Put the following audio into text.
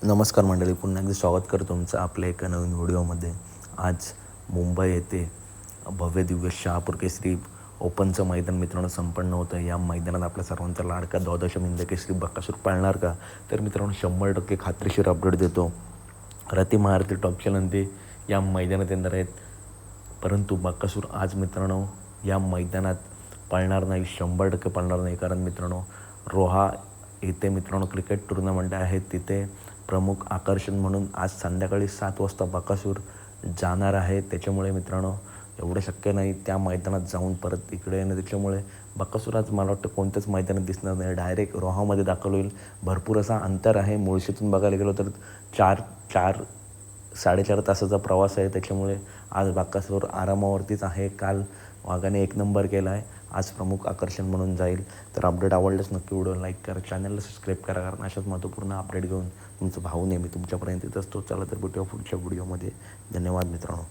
नमस्कार मंडळी, पुन्हा एकदा स्वागत करतो तुमचं आपल्या एका नवीन व्हिडिओमध्ये. आज मुंबई येथे भव्य दिव्य शहापूर केसरी ओपनचं मैदान मित्रांनो संपन्न होतं. या मैदानात आपल्या सर्वांचा लाडका द्वादश हिंद केसरी बकासूर पाळणार का? तर मित्रांनो 100% खात्रीशीर अपडेट देतो. रती महारथी टॉपच्या नंदी या मैदानात येणार आहेत, परंतु बकासूर आज मित्रांनो या मैदानात पळणार नाही, 100% पळणार नाही. कारण मित्रांनो रोहा येथे मित्रांनो क्रिकेट टुर्नामेंट आहे, तिथे प्रमुख आकर्षण म्हणून आज संध्याकाळी 7 वाजता बकासूर जाणार आहे. त्याच्यामुळे मित्रांनो एवढं शक्य नाही त्या मैदानात जाऊन परत इकडे येणं. त्याच्यामुळे बकासूर आज मला वाटतं कोणत्याच मैदानात दिसणार नाही, डायरेक्ट रोहामध्ये दाखल होईल. भरपूर असा अंतर आहे, मुळशीतून बघायला गेलो तर 4-4.5 तासाचा प्रवास आहे. त्याच्यामुळे आज बकासूर आरामावरतीच आहे. काल वाघाने 1 नंबर केला आहे, आज प्रमुख आकर्षण म्हणून जाईल. तर अपडेट आवडल्यास नक्की व्हिडिओ लाईक करा, चॅनलला सबस्क्राईब करा, कारण अशाच महत्त्वपूर्ण अपडेट घेऊन तुमचा भाऊ नेहमी तुमच्यापर्यंत येत असतो. चला तर भेटूया पुढच्या व्हिडिओमध्ये. धन्यवाद मित्रांनो.